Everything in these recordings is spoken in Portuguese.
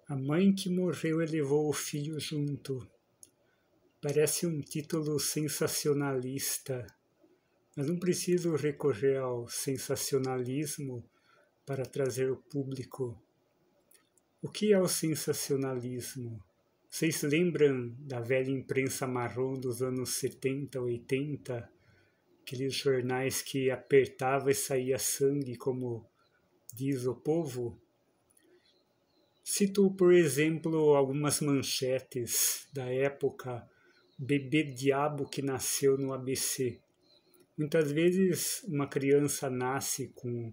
A mãe que morreu e levou o filho junto. Parece um título sensacionalista, mas não preciso recorrer ao sensacionalismo para trazer o público. O que é o sensacionalismo? Vocês lembram da velha imprensa marrom dos anos 70, 80? Aqueles jornais que apertava e saía sangue, como diz o povo? Cito, por exemplo, algumas manchetes da época: bebê diabo que nasceu no ABC. Muitas vezes uma criança nasce com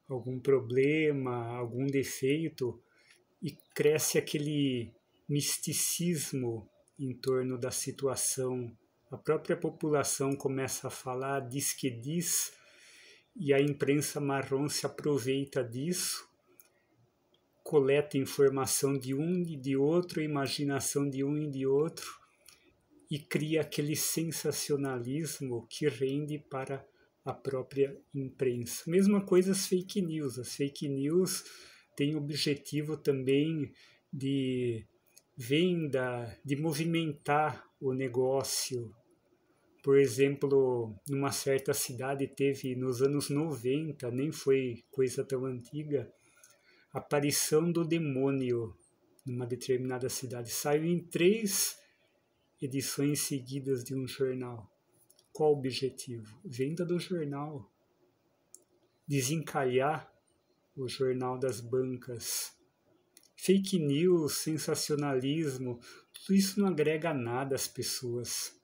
algum problema, algum defeito e cresce aquele misticismo em torno da situação. A própria população começa a falar, diz que diz, e a imprensa marrom se aproveita disso, coleta informação de um e de outro, imaginação de um e de outro, e cria aquele sensacionalismo que rende para a própria imprensa. Mesma coisa as fake news. As fake news têm o objetivo também de venda, de movimentar o negócio. Por exemplo, numa certa cidade teve nos anos 90, nem foi coisa tão antiga, a aparição do demônio numa determinada cidade. Saiu em 3 edições seguidas de um jornal. Qual o objetivo? Venda do jornal. Desencalhar o jornal das bancas. Fake news, sensacionalismo, tudo isso não agrega nada às pessoas.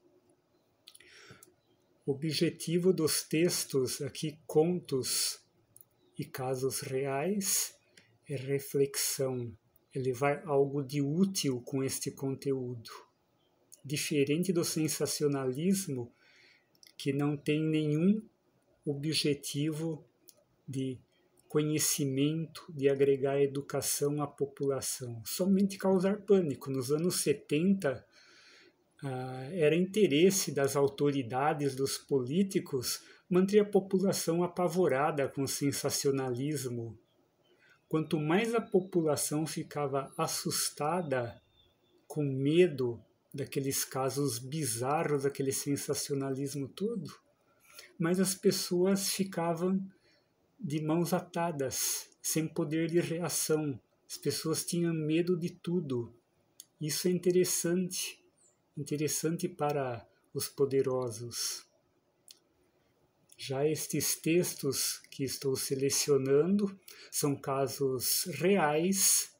O objetivo dos textos, aqui contos e casos reais, é reflexão, é levar algo de útil com este conteúdo. Diferente do sensacionalismo, que não tem nenhum objetivo de conhecimento, de agregar educação à população, somente causar pânico. Nos anos 70, era interesse das autoridades, dos políticos, manter a população apavorada com o sensacionalismo. Quanto mais a população ficava assustada, com medo daqueles casos bizarros, daquele sensacionalismo todo, mas as pessoas ficavam de mãos atadas, sem poder de reação. As pessoas tinham medo de tudo. Isso é interessante para os poderosos. Já estes textos que estou selecionando são casos reais,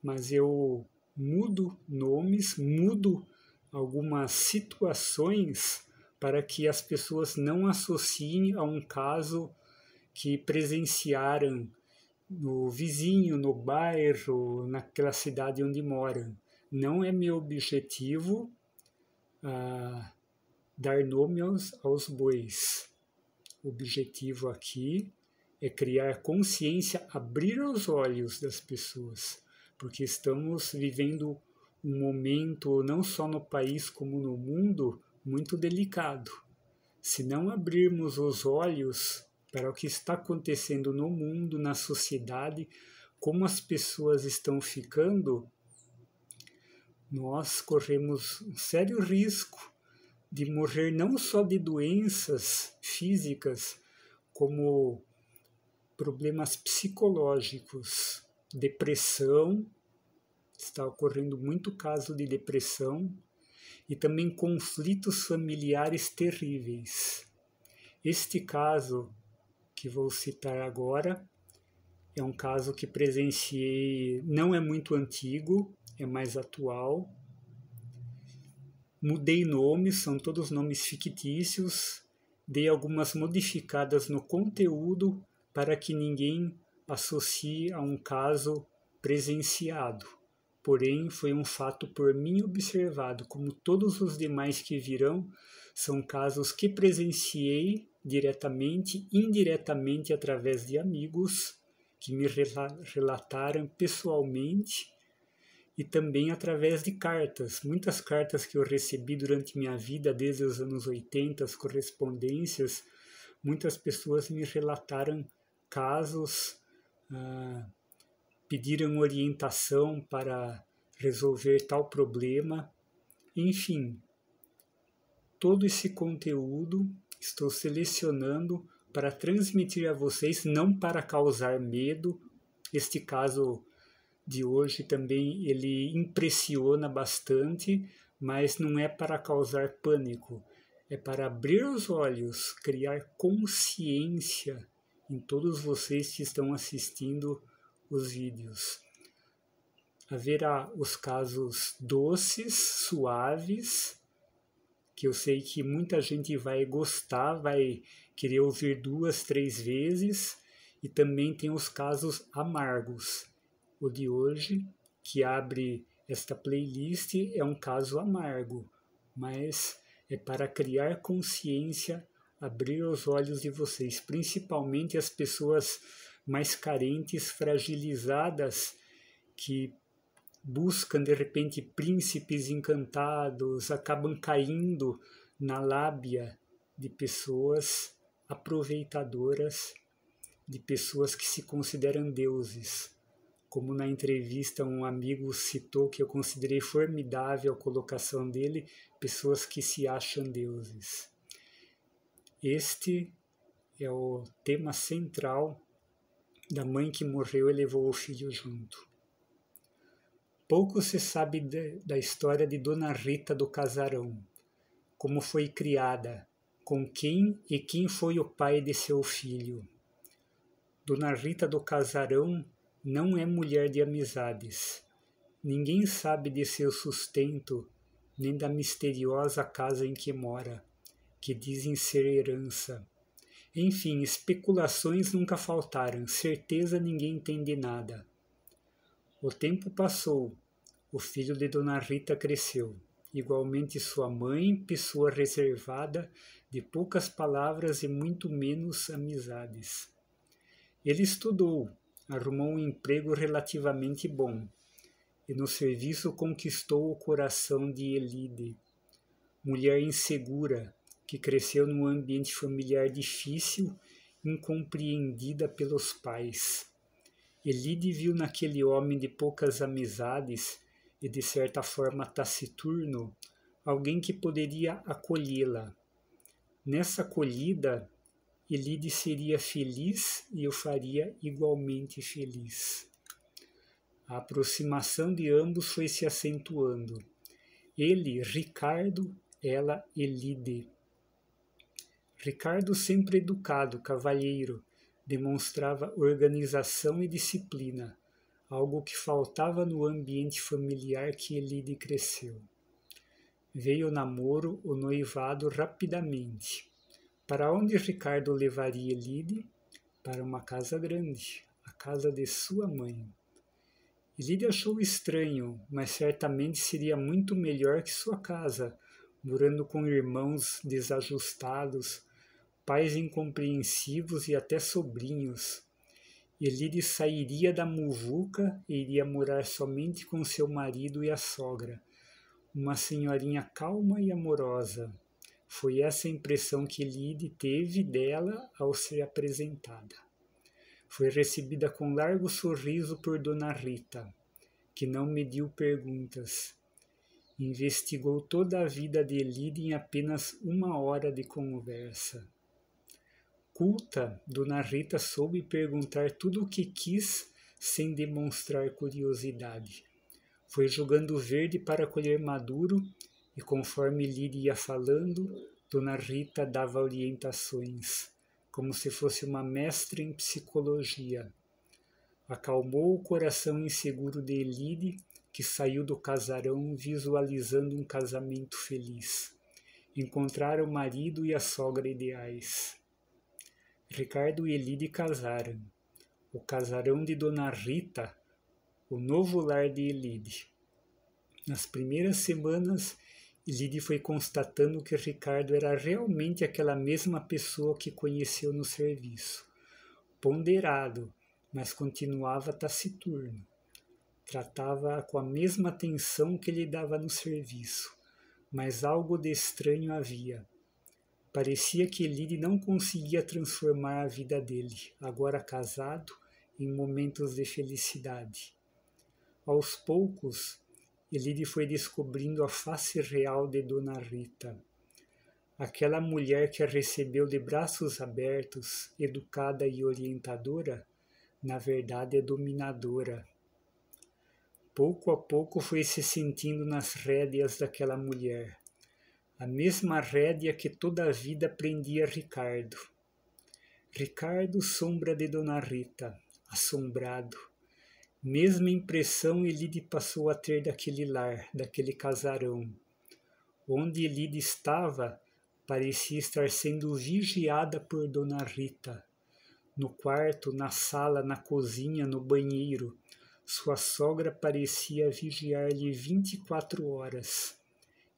mas eu mudo nomes, mudo algumas situações para que as pessoas não associem a um caso que presenciaram no vizinho, no bairro, naquela cidade onde moram. Não é meu objetivo dar nome aos bois. O objetivo aqui é criar consciência, abrir os olhos das pessoas, porque estamos vivendo um momento, não só no país como no mundo, muito delicado. Se não abrirmos os olhos para o que está acontecendo no mundo, na sociedade, como as pessoas estão ficando, nós corremos um sério risco de morrer não só de doenças físicas, como problemas psicológicos, depressão, está ocorrendo muito caso de depressão, e também conflitos familiares terríveis. Este caso que vou citar agora é um caso que presenciei, não é muito antigo, é mais atual. Mudei nomes, são todos nomes fictícios, dei algumas modificadas no conteúdo para que ninguém associe a um caso presenciado. Porém, foi um fato por mim observado, como todos os demais que virão, são casos que presenciei diretamente, indiretamente, através de amigos que me relataram pessoalmente e também através de cartas. Muitas cartas que eu recebi durante minha vida, desde os anos 80, as correspondências, muitas pessoas me relataram casos pediram orientação para resolver tal problema. Enfim, todo esse conteúdo estou selecionando para transmitir a vocês, não para causar medo. Este caso de hoje também ele impressiona bastante, mas não é para causar pânico, é para abrir os olhos, criar consciência em todos vocês que estão assistindo os vídeos. Haverá os casos doces, suaves, que eu sei que muita gente vai gostar, vai querer ouvir 2, 3 vezes, e também tem os casos amargos. O de hoje, que abre esta playlist, é um caso amargo, mas é para criar consciência, abrir os olhos de vocês, principalmente as pessoas mais carentes, fragilizadas, que buscam de repente príncipes encantados, acabam caindo na lábia de pessoas aproveitadoras, de pessoas que se consideram deuses. Como na entrevista um amigo citou, que eu considerei formidável a colocação dele, pessoas que se acham deuses. Este é o tema central da mãe que morreu e levou o filho junto. Pouco se sabe da história de Dona Rita do Casarão, como foi criada, com quem e quem foi o pai de seu filho. Dona Rita do Casarão não é mulher de amizades. Ninguém sabe de seu sustento, nem da misteriosa casa em que mora, que dizem ser herança. Enfim, especulações nunca faltaram, certeza ninguém tem de nada. O tempo passou, o filho de Dona Rita cresceu, igualmente sua mãe, pessoa reservada, de poucas palavras e muito menos amizades. Ele estudou, arrumou um emprego relativamente bom, e no serviço conquistou o coração de Elide, mulher insegura, que cresceu num ambiente familiar difícil, incompreendida pelos pais. Elide viu naquele homem de poucas amizades e de certa forma taciturno, alguém que poderia acolhê-la. Nessa acolhida, Elide seria feliz e o faria igualmente feliz. A aproximação de ambos foi se acentuando. Ele, Ricardo, ela, Elide. Ricardo, sempre educado, cavalheiro, demonstrava organização e disciplina, algo que faltava no ambiente familiar que Elide cresceu. Veio o namoro, o noivado rapidamente. Para onde Ricardo levaria Elide? Para uma casa grande, a casa de sua mãe. Elide achou estranho, mas certamente seria muito melhor que sua casa, morando com irmãos desajustados, pais incompreensivos e até sobrinhos. Elide sairia da muvuca e iria morar somente com seu marido e a sogra, uma senhorinha calma e amorosa. Foi essa a impressão que Elide teve dela ao ser apresentada. Foi recebida com largo sorriso por Dona Rita, que não mediu perguntas. Investigou toda a vida de Elide em apenas 1 hora de conversa. Culta, Dona Rita soube perguntar tudo o que quis sem demonstrar curiosidade. Foi jogando verde para colher maduro e conforme Elide ia falando, Dona Rita dava orientações, como se fosse uma mestra em psicologia. Acalmou o coração inseguro de Elide, que saiu do casarão visualizando um casamento feliz. Encontraram o marido e a sogra ideais. Ricardo e Elide casaram. O casarão de Dona Rita, o novo lar de Elide. Nas primeiras semanas, Elide foi constatando que Ricardo era realmente aquela mesma pessoa que conheceu no serviço. Ponderado, mas continuava taciturno. Tratava-a com a mesma atenção que lhe dava no serviço, mas algo de estranho havia. Parecia que Elide não conseguia transformar a vida dele, agora casado, em momentos de felicidade. Aos poucos, Elide foi descobrindo a face real de Dona Rita. Aquela mulher que a recebeu de braços abertos, educada e orientadora, na verdade é dominadora. Pouco a pouco foi se sentindo nas rédeas daquela mulher, a mesma rédea que toda a vida prendia Ricardo. Ricardo, sombra de Dona Rita, assombrado. Mesma impressão Elide passou a ter daquele lar, daquele casarão. Onde Elide estava, parecia estar sendo vigiada por Dona Rita. No quarto, na sala, na cozinha, no banheiro, sua sogra parecia vigiar-lhe 24 horas.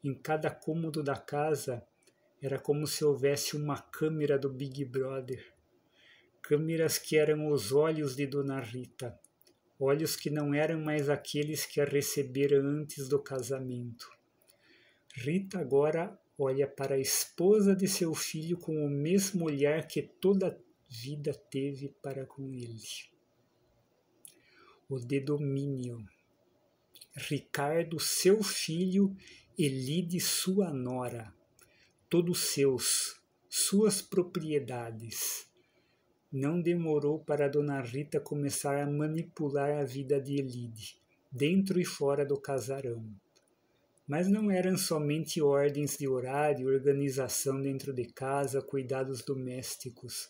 Em cada cômodo da casa, era como se houvesse uma câmera do Big Brother. Câmeras que eram os olhos de Dona Rita, olhos que não eram mais aqueles que a receberam antes do casamento. Rita agora olha para a esposa de seu filho com o mesmo olhar que toda a vida teve para com ele. O de domínio. Ricardo, seu filho, Elide, sua nora. Todos suas propriedades. Não demorou para Dona Rita começar a manipular a vida de Elide, dentro e fora do casarão. Mas não eram somente ordens de horário, organização dentro de casa, cuidados domésticos.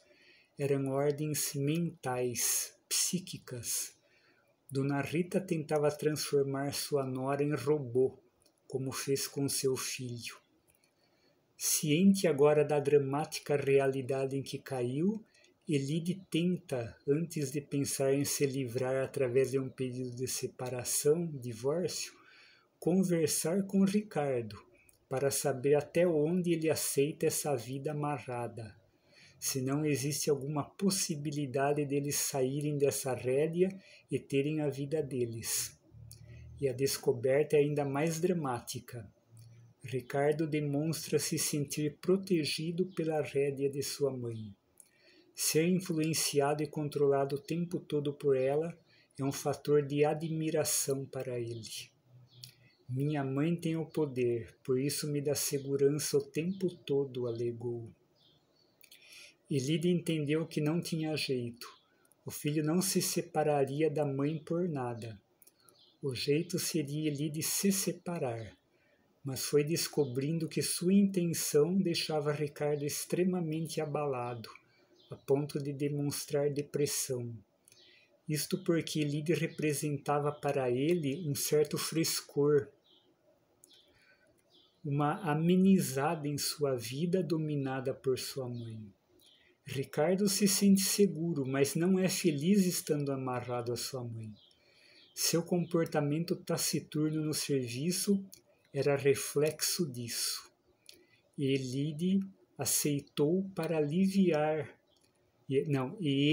Eram ordens mentais, psíquicas. Dona Rita tentava transformar sua nora em robô, como fez com seu filho. Ciente agora da dramática realidade em que caiu, Elide tenta, antes de pensar em se livrar através de um pedido de separação, divórcio, conversar com Ricardo, para saber até onde ele aceita essa vida amarrada. Se não existe alguma possibilidade deles saírem dessa rédea e terem a vida deles. E a descoberta é ainda mais dramática. Ricardo demonstra se sentir protegido pela rédea de sua mãe. Ser influenciado e controlado o tempo todo por ela é um fator de admiração para ele. Minha mãe tem o poder, por isso me dá segurança o tempo todo, alegou. Elide entendeu que não tinha jeito. O filho não se separaria da mãe por nada. O jeito seria Elide se separar, mas foi descobrindo que sua intenção deixava Ricardo extremamente abalado, a ponto de demonstrar depressão. Isto porque Elide representava para ele um certo frescor, uma amenizada em sua vida dominada por sua mãe. Ricardo se sente seguro, mas não é feliz estando amarrado à sua mãe. Seu comportamento taciturno no serviço era reflexo disso. E Elide aceitou para aliviar. E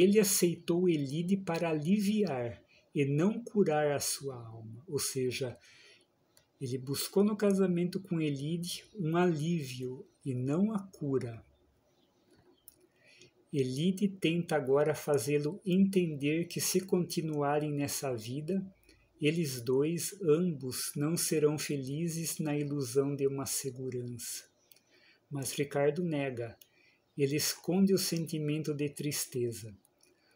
ele aceitou Elide para aliviar e não curar a sua alma. Ou seja, ele buscou no casamento com Elide um alívio e não a cura. Elide tenta agora fazê-lo entender que se continuarem nessa vida, eles dois, ambos, não serão felizes na ilusão de uma segurança. Mas Ricardo nega. Ele esconde o sentimento de tristeza.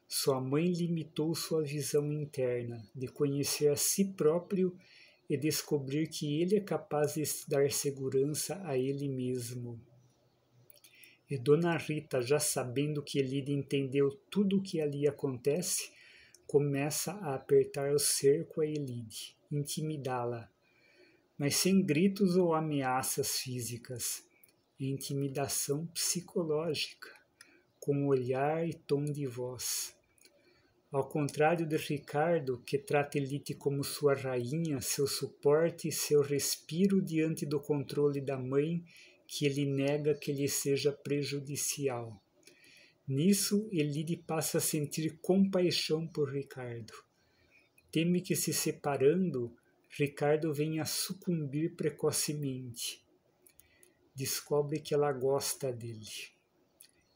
Sua mãe limitou sua visão interna, de conhecer a si próprio e descobrir que ele é capaz de dar segurança a ele mesmo. E Dona Rita, já sabendo que Elide entendeu tudo o que ali acontece, começa a apertar o cerco a Elide, intimidá-la, mas sem gritos ou ameaças físicas, intimidação psicológica, com olhar e tom de voz. Ao contrário de Ricardo, que trata Elide como sua rainha, seu suporte e seu respiro diante do controle da mãe, que ele nega que lhe seja prejudicial. Nisso, Elide passa a sentir compaixão por Ricardo. Teme que, se separando, Ricardo venha a sucumbir precocemente. Descobre que ela gosta dele.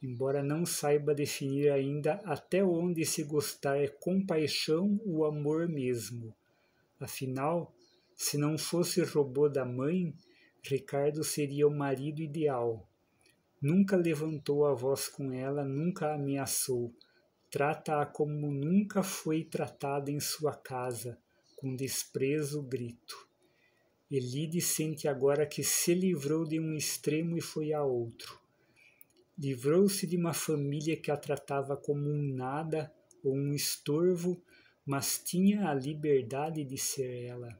embora não saiba definir ainda até onde se gostar é compaixão ou amor mesmo. Afinal, se não fosse robô da mãe, Ricardo seria o marido ideal. Nunca levantou a voz com ela, nunca a ameaçou. Trata-a como nunca foi tratada em sua casa, com desprezo, grito. Elide sente agora que se livrou de um extremo e foi a outro. Livrou-se de uma família que a tratava como um nada ou um estorvo, mas tinha a liberdade de ser ela,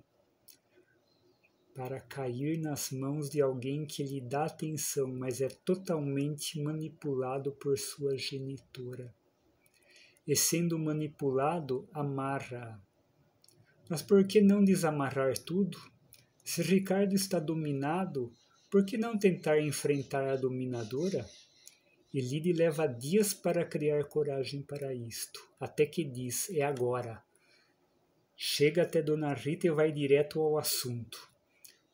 para cair nas mãos de alguém que lhe dá atenção, mas é totalmente manipulado por sua genitora. E sendo manipulado, amarra-a. Mas por que não desamarrar tudo? Se Ricardo está dominado, por que não tentar enfrentar a dominadora? Elide leva dias para criar coragem para isto, até que diz, é agora. Chega até Dona Rita e vai direto ao assunto.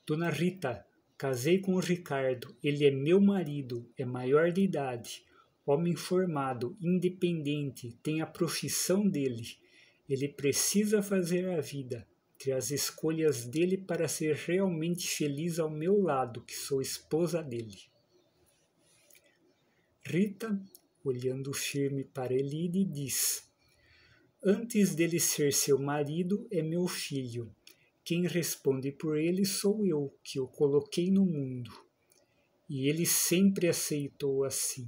Dona Rita, casei com o Ricardo, ele é meu marido, é maior de idade, homem formado, independente, tem a profissão dele. Ele precisa fazer a vida, ter as escolhas dele para ser realmente feliz ao meu lado, que sou esposa dele. Rita, olhando firme para Elide, diz, antes dele ser seu marido, é meu filho. Quem responde por ele sou eu, que o coloquei no mundo. E ele sempre aceitou assim.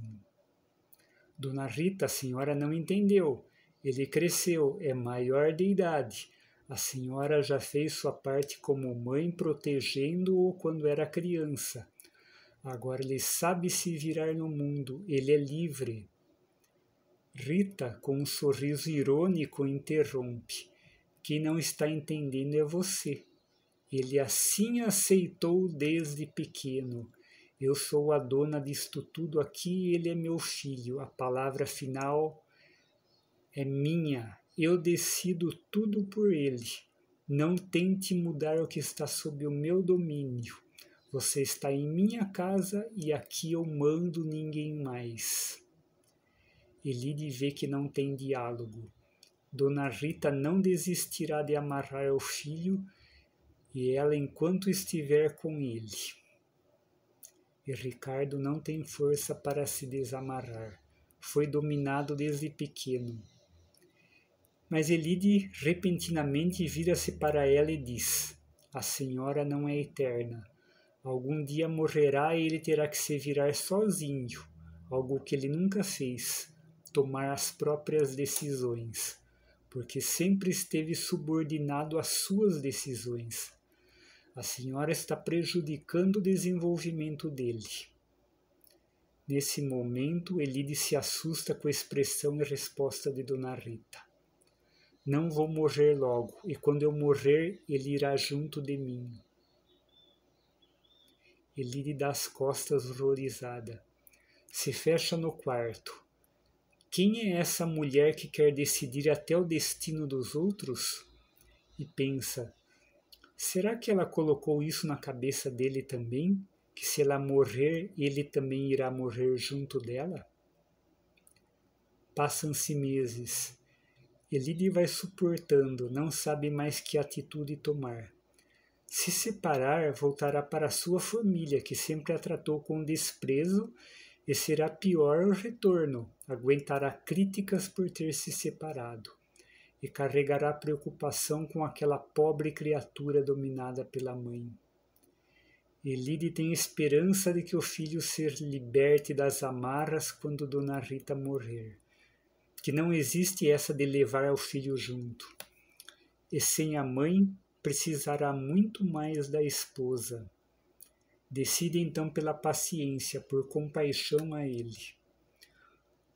Dona Rita, a senhora não entendeu. Ele cresceu, é maior de idade. A senhora já fez sua parte como mãe protegendo-o quando era criança. Agora ele sabe se virar no mundo, ele é livre. Rita, com um sorriso irônico, interrompe. Quem não está entendendo é você. Ele assim aceitou desde pequeno. Eu sou a dona disto tudo aqui e ele é meu filho. A palavra final é minha. Eu decido tudo por ele. Não tente mudar o que está sob o meu domínio. Você está em minha casa e aqui eu mando ninguém mais. Elide vê que não tem diálogo. Dona Rita não desistirá de amarrar o filho e ela enquanto estiver com ele. E Ricardo não tem força para se desamarrar. Foi dominado desde pequeno. Mas Elide repentinamente vira-se para ela e diz, a senhora não é eterna. Algum dia morrerá e ele terá que se virar sozinho, algo que ele nunca fez, tomar as próprias decisões, porque sempre esteve subordinado às suas decisões. A senhora está prejudicando o desenvolvimento dele. Nesse momento, Elide se assusta com a expressão e resposta de Dona Rita. Não vou morrer logo, e quando eu morrer, ele irá junto de mim. Elide dá as costas horrorizada. Se fecha no quarto. Quem é essa mulher que quer decidir até o destino dos outros? E pensa, será que ela colocou isso na cabeça dele também? Que se ela morrer, ele também irá morrer junto dela? Passam-se meses. Elide vai suportando, não sabe mais que atitude tomar. Se separar, voltará para sua família, que sempre a tratou com desprezo, e será pior o retorno, aguentará críticas por ter se separado, e carregará preocupação com aquela pobre criatura dominada pela mãe. Elide tem esperança de que o filho se liberte das amarras quando Dona Rita morrer, que não existe essa de levar o filho junto, e sem a mãe, precisará muito mais da esposa. Decide então pela paciência, por compaixão a ele.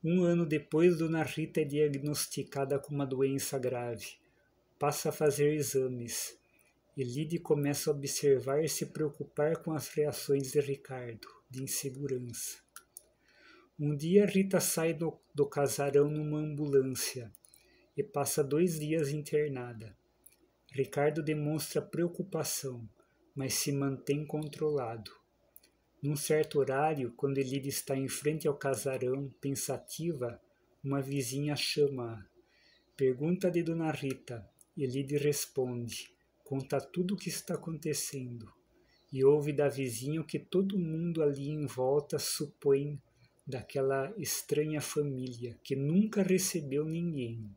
1 ano depois, Dona Rita é diagnosticada com uma doença grave. Passa a fazer exames. Elide começa a observar e se preocupar com as reações de Ricardo, de insegurança. Um dia, Rita sai do casarão numa ambulância e passa 2 dias internada. Ricardo demonstra preocupação, mas se mantém controlado. Num certo horário, quando Elide está em frente ao casarão, pensativa, uma vizinha chama-a. Pergunta de Dona Rita. Elide responde. Conta tudo o que está acontecendo. E ouve da vizinha o que todo mundo ali em volta supõe daquela estranha família que nunca recebeu ninguém.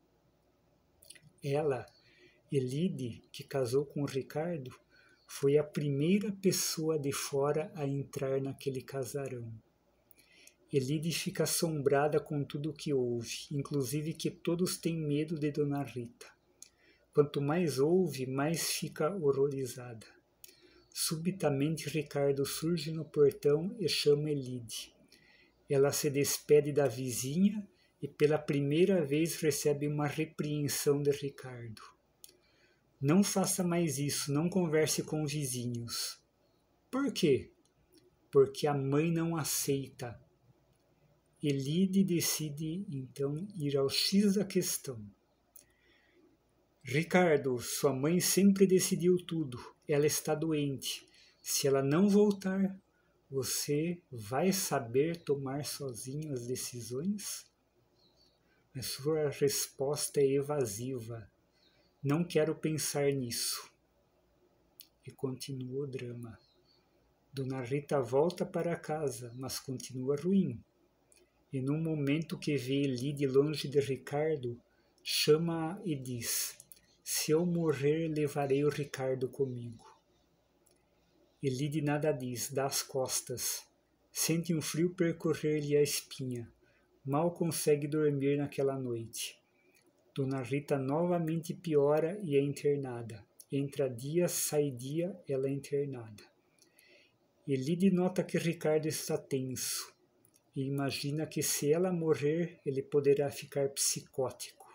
Ela, Elide, que casou com o Ricardo, foi a primeira pessoa de fora a entrar naquele casarão. Elide fica assombrada com tudo o que ouve, inclusive que todos têm medo de Dona Rita. Quanto mais ouve, mais fica horrorizada. Subitamente Ricardo surge no portão e chama Elide. Ela se despede da vizinha e pela primeira vez recebe uma repreensão de Ricardo. Não faça mais isso, não converse com vizinhos. Por quê? Porque a mãe não aceita. Elide decide então ir ao X da questão. Ricardo, sua mãe sempre decidiu tudo. Ela está doente. Se ela não voltar, você vai saber tomar sozinho as decisões? A sua resposta é evasiva. Não quero pensar nisso. E continua o drama. Dona Rita volta para casa, mas continua ruim. E num momento que vê Elide longe de Ricardo, chama-a e diz: se eu morrer, levarei o Ricardo comigo. Elide nada diz, dá as costas. Sente um frio percorrer-lhe a espinha. Mal consegue dormir naquela noite. Dona Rita novamente piora e é internada. Entra dia, sai dia, ela é internada. Elide nota que Ricardo está tenso e imagina que se ela morrer, ele poderá ficar psicótico.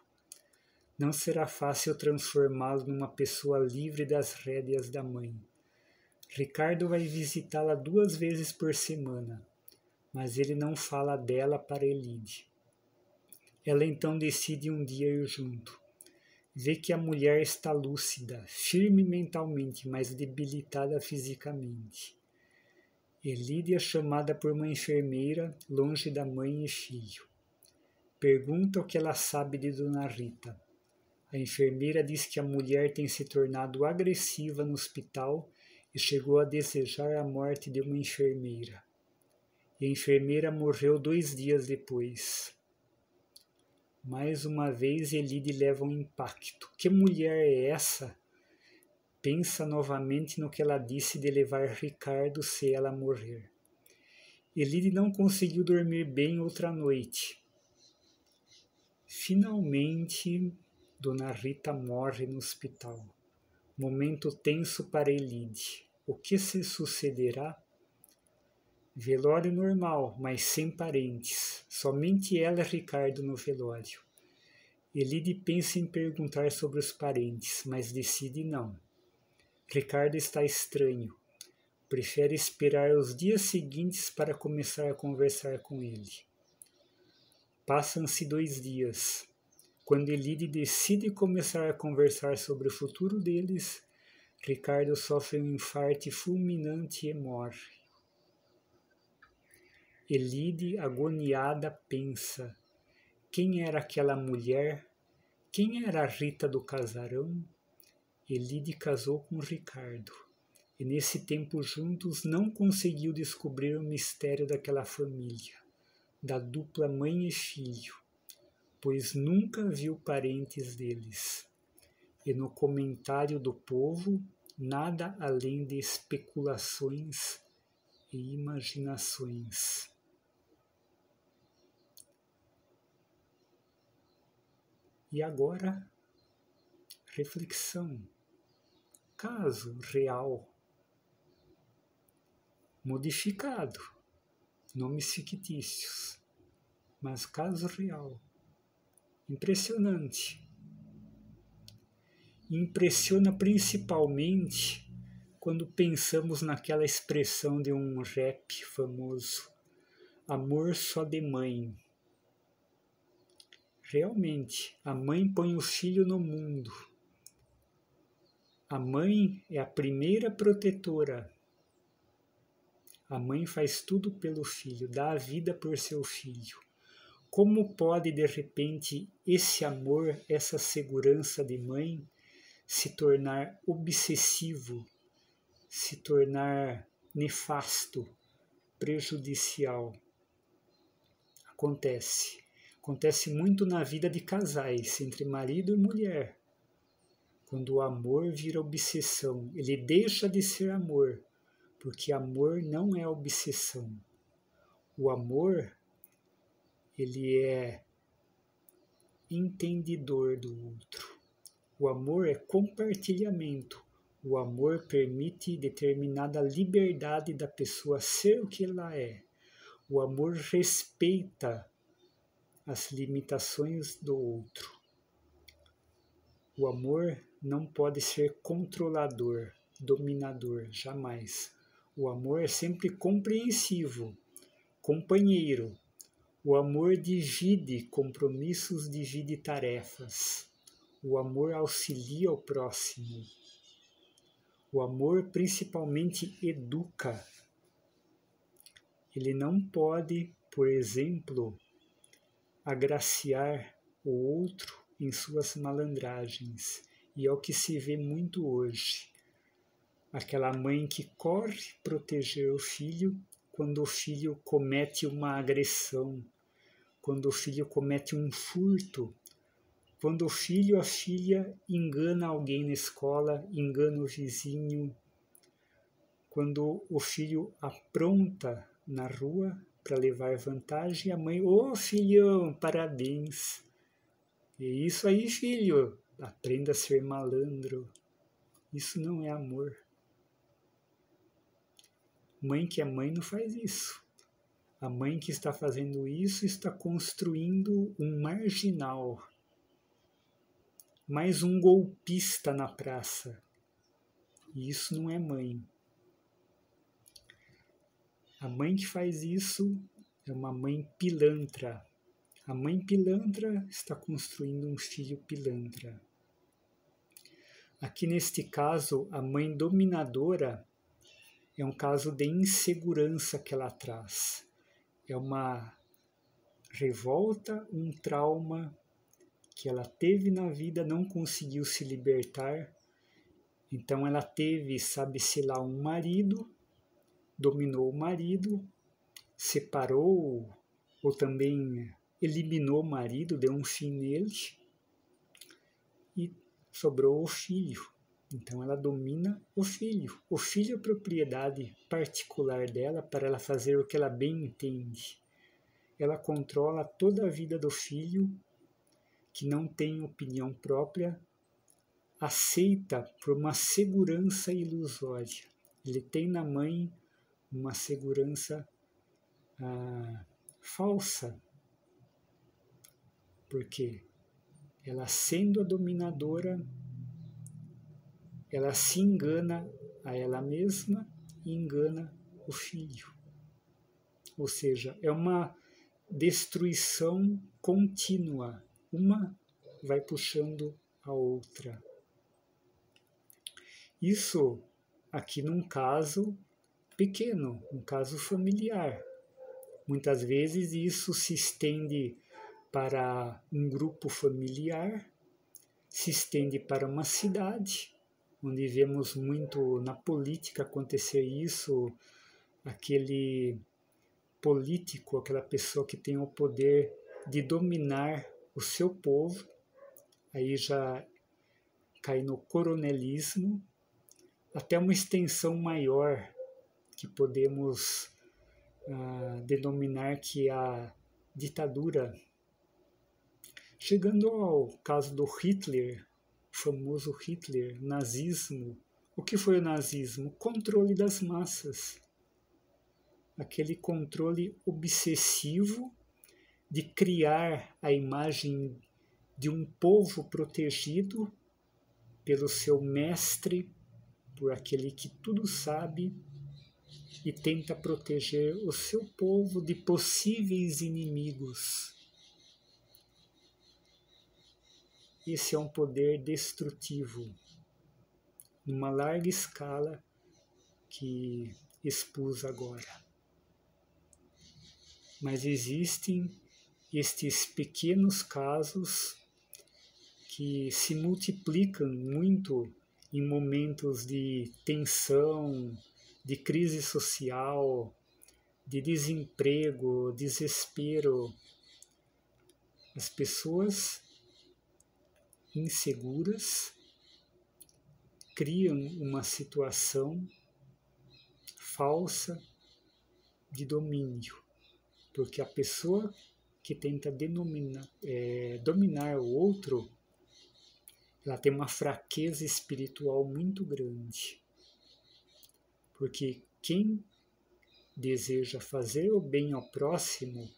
Não será fácil transformá-lo numa pessoa livre das rédeas da mãe. Ricardo vai visitá-la 2 vezes por semana, mas ele não fala dela para Elide. Ela então decide um dia ir junto. Vê que a mulher está lúcida, firme mentalmente, mas debilitada fisicamente. Elide é chamada por uma enfermeira, longe da mãe e filho. Pergunta o que ela sabe de Dona Rita. A enfermeira diz que a mulher tem se tornado agressiva no hospital e chegou a desejar a morte de uma enfermeira. E a enfermeira morreu 2 dias depois. Mais uma vez Elide leva um impacto. Que mulher é essa? Pensa novamente no que ela disse de levar Ricardo se ela morrer. Elide não conseguiu dormir bem outra noite. Finalmente, Dona Rita morre no hospital. Momento tenso para Elide. O que se sucederá? Velório normal, mas sem parentes. Somente ela e Ricardo no velório. Elide pensa em perguntar sobre os parentes, mas decide não. Ricardo está estranho. Prefere esperar os dias seguintes para começar a conversar com ele. Passam-se 2 dias. Quando Elide decide começar a conversar sobre o futuro deles, Ricardo sofre um infarto fulminante e morre. Elide, agoniada, pensa: quem era aquela mulher? Quem era a Rita do casarão? Elide casou com Ricardo, e nesse tempo juntos não conseguiu descobrir o mistério daquela família, da dupla mãe e filho, pois nunca viu parentes deles. E no comentário do povo, nada além de especulações e imaginações. E agora, reflexão. Caso real. Modificado. Nomes fictícios. Mas caso real. Impressionante. Impressiona principalmente quando pensamos naquela expressão de um rap famoso: amor só de mãe. Realmente, a mãe põe o filho no mundo. A mãe é a primeira protetora. A mãe faz tudo pelo filho, dá a vida por seu filho. Como pode, de repente, esse amor, essa segurança de mãe se tornar obsessivo, se tornar nefasto, prejudicial? Acontece muito na vida de casais, entre marido e mulher. Quando o amor vira obsessão, ele deixa de ser amor, porque amor não é obsessão. O amor, ele é entendidor do outro. O amor é compartilhamento. O amor permite determinada liberdade da pessoa ser o que ela é. O amor respeita as limitações do outro. O amor não pode ser controlador, dominador, jamais. O amor é sempre compreensivo, companheiro. O amor divide compromissos, divide tarefas. O amor auxilia o próximo. O amor principalmente educa. Ele não pode, por exemplo, agraciar o outro em suas malandragens. E é o que se vê muito hoje. Aquela mãe que corre proteger o filho quando o filho comete uma agressão, quando o filho comete um furto, quando o filho ou a filha engana alguém na escola, engana o vizinho, quando o filho apronta na rua para levar vantagem, a mãe, ô filhão, parabéns. E isso aí, filho, aprenda a ser malandro. Isso não é amor. Mãe que é mãe não faz isso. A mãe que está fazendo isso está construindo um marginal, mais um golpista na praça. E isso não é mãe. A mãe que faz isso é uma mãe pilantra. A mãe pilantra está construindo um filho pilantra. Aqui neste caso, a mãe dominadora é um caso de insegurança que ela traz. É uma revolta, um trauma que ela teve na vida, não conseguiu se libertar. Então ela teve, sabe-se lá, um marido, dominou o marido, separou ou também eliminou o marido, deu um fim nele e sobrou o filho. Então ela domina o filho. O filho é propriedade particular dela para ela fazer o que ela bem entende. Ela controla toda a vida do filho, que não tem opinião própria, aceita por uma segurança ilusória. Ele tem na mãe uma segurança falsa. Porque ela, sendo a dominadora, ela se engana a ela mesma e engana o filho. Ou seja, é uma destruição contínua. Uma vai puxando a outra. Isso aqui num caso pequeno, um caso familiar. Muitas vezes isso se estende para um grupo familiar, se estende para uma cidade, onde vemos muito na política acontecer isso, aquele político, aquela pessoa que tem o poder de dominar o seu povo, aí já cai no coronelismo, até uma extensão maior que podemos denominar que é a ditadura. Chegando ao caso do Hitler, o famoso Hitler, nazismo. O que foi o nazismo? Controle das massas. Aquele controle obsessivo de criar a imagem de um povo protegido pelo seu mestre, por aquele que tudo sabe e tenta proteger o seu povo de possíveis inimigos. Esse é um poder destrutivo, numa larga escala, que expus agora. Mas existem estes pequenos casos que se multiplicam muito em momentos de tensão, de crise social, de desemprego, desespero. As pessoas inseguras criam uma situação falsa de domínio, porque a pessoa que tenta dominar o outro, ela tem uma fraqueza espiritual muito grande, porque quem deseja fazer o bem ao próximo,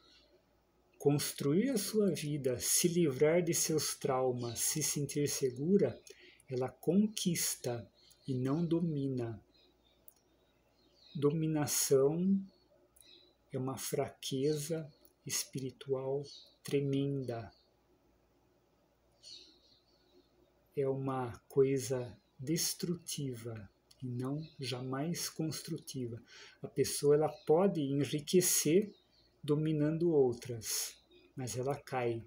construir a sua vida, se livrar de seus traumas, se sentir segura, ela conquista e não domina. Dominação é uma fraqueza espiritual tremenda. É uma coisa destrutiva e não jamais construtiva. A pessoa ela pode enriquecer dominando outras, mas ela cai,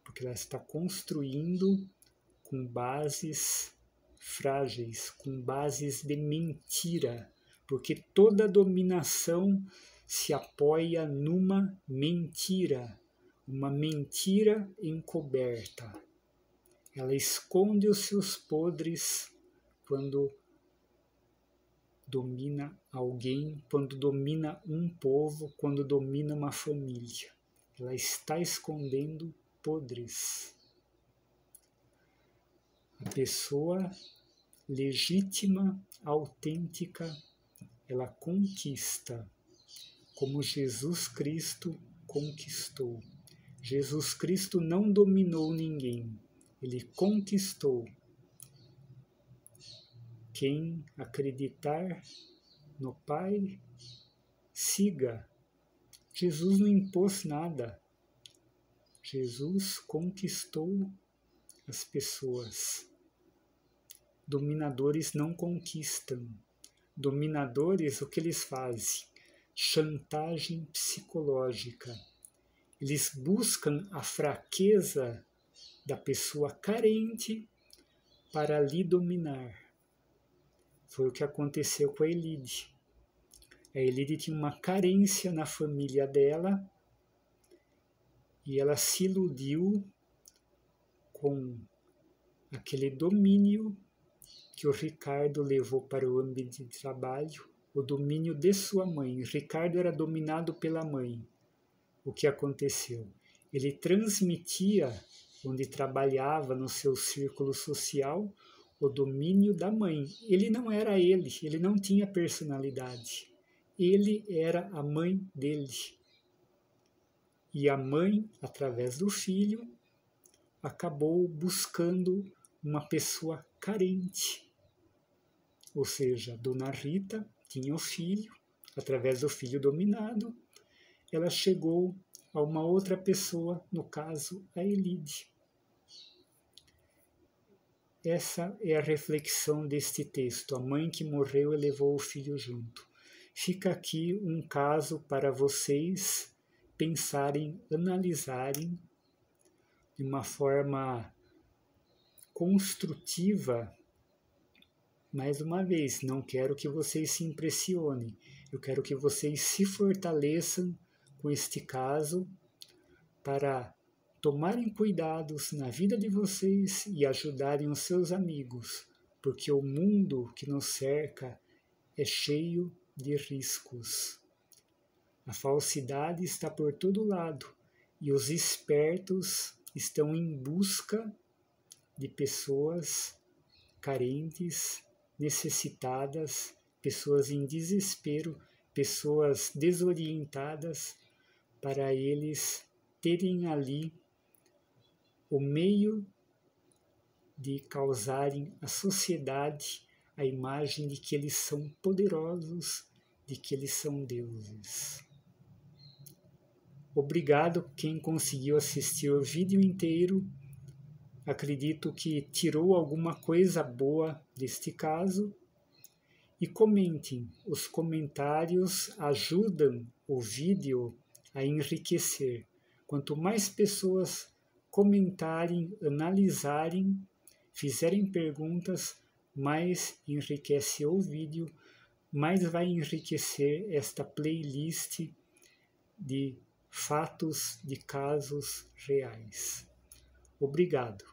porque ela está construindo com bases frágeis, com bases de mentira, porque toda dominação se apoia numa mentira, uma mentira encoberta. Ela esconde os seus podres quando domina alguém, quando domina um povo, quando domina uma família. Ela está escondendo podres. A pessoa legítima, autêntica, ela conquista, como Jesus Cristo conquistou. Jesus Cristo não dominou ninguém, ele conquistou. Quem acreditar no Pai, siga. Jesus não impôs nada. Jesus conquistou as pessoas. Dominadores não conquistam. Dominadores, o que eles fazem? Chantagem psicológica. Eles buscam a fraqueza da pessoa carente para lhe dominar. Foi o que aconteceu com a Elide. A Elide tinha uma carência na família dela e ela se iludiu com aquele domínio que o Ricardo levou para o ambiente de trabalho, o domínio de sua mãe. Ricardo era dominado pela mãe. O que aconteceu? Ele transmitia, onde trabalhava no seu círculo social, o domínio da mãe. Ele não era ele não tinha personalidade. Ele era a mãe dele. E a mãe, através do filho, acabou buscando uma pessoa carente. Ou seja, Dona Rita tinha o filho, através do filho dominado, ela chegou a uma outra pessoa, no caso, a Elide. Essa é a reflexão deste texto, a mãe que morreu e levou o filho junto. Fica aqui um caso para vocês pensarem, analisarem de uma forma construtiva. Mais uma vez, não quero que vocês se impressionem, eu quero que vocês se fortaleçam com este caso para tomarem cuidados na vida de vocês e ajudarem os seus amigos, porque o mundo que nos cerca é cheio de riscos. A falsidade está por todo lado e os espertos estão em busca de pessoas carentes, necessitadas, pessoas em desespero, pessoas desorientadas, para eles terem ali o meio de causarem à sociedade a imagem de que eles são poderosos, de que eles são deuses. Obrigado quem conseguiu assistir o vídeo inteiro. Acredito que tirou alguma coisa boa deste caso E comentem, os comentários ajudam o vídeo a enriquecer. Quanto mais pessoas comentarem, analisarem, fizerem perguntas, mais enriquece o vídeo, mais vai enriquecer esta playlist de fatos, de casos reais. Obrigado.